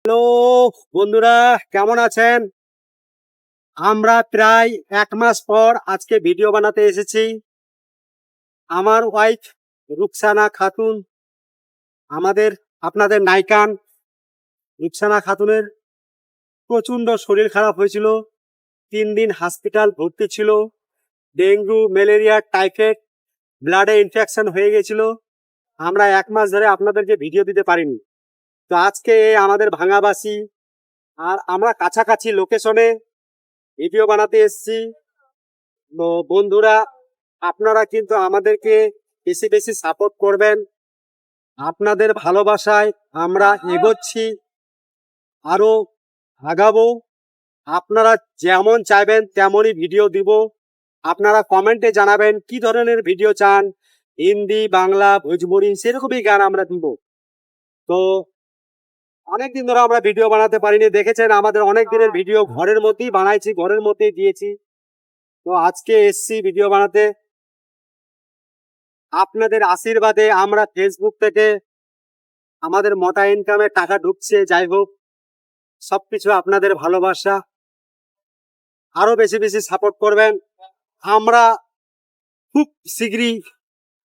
Hello বন্ধুরা, কেমন আছেন? আমরা প্রায় 1 মাস পর আজকে ভিডিও বানাতে এসেছি। আমার ওয়াইফ রুকসানা খাতুন, আমাদের আপনাদের নায়িকান রুকসানা খাতুনের প্রচণ্ড শরীর খারাপ হয়েছিল। 3 দিন হসপিটাল ভর্তি ছিল। ডেঙ্গু, ম্যালেরিয়া, টাইফয়েড, ব্লাডে ইনফেকশন হয়ে গেছিল। আমরা 1 মাস ধরে আপনাদেরকে ভিডিও দিতে পারিনি। তো আজকে আমাদের ভাঙাবাসী আর আমরা কাছাকাছি লোকেশনে ভিডিও বানাতে এসেছি। তো বন্ধুরা, আপনারা কিন্তু আমাদেরকে বেশি বেশি সাপোর্ট করবেন। আপনাদের ভালোবাসায় আমরা এগোচ্ছি, আরো আগাবো। আপনারা যেমন চাইবেন তেমনই ভিডিও দিব। আপনারা কমেন্টে জানাবেন কি ধরনের ভিডিও চান, হিন্দি, বাংলা, ভোজপুরি, সেরকমই গান আমরা দিব। তো অনেকদিন ধরে আমরা ভিডিও বানাতে পারিনি, দেখেছেন আমাদের অনেক দিনের ভিডিও ঘরের মধ্যেই বানাইছি, ঘরের মধ্যেই দিয়েছি। তো আজকে এসছি ভিডিও বানাতে। আপনাদের আশীর্বাদে আমরা ফেসবুক থেকে আমাদের মোটা ইনকামে টাকা ঢুকছে। যাই হোক, সবকিছু আপনাদের ভালোবাসা, আরো বেশি বেশি সাপোর্ট করবেন। আমরা খুব শীঘ্রই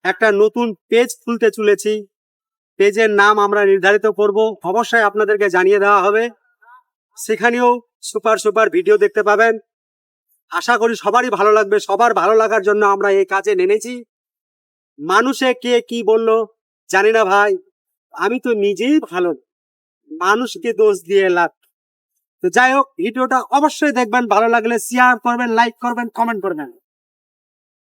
একটা নতুন পেজ খুলতে চলেছি। পেজের নাম আমরা নির্ধারিত করব, অবশ্যই আপনাদেরকে জানিয়ে দেওয়া হবে। সেখানেও সুপার সুপার ভিডিও দেখতে পাবেন। আশা করি সবারই ভালো লাগবে। সবার ভালো লাগার জন্য আমরা এই কাজে নেমেছি। মানুষে কে কি বললো জানি না ভাই, আমি তো নিজেই ভালো, মানুষকে দোষ দিয়ে লাভ। তো যাই হোক, ভিডিওটা অবশ্যই দেখবেন, ভালো লাগলে শেয়ার করবেন, লাইক করবেন, কমেন্ট করবেন।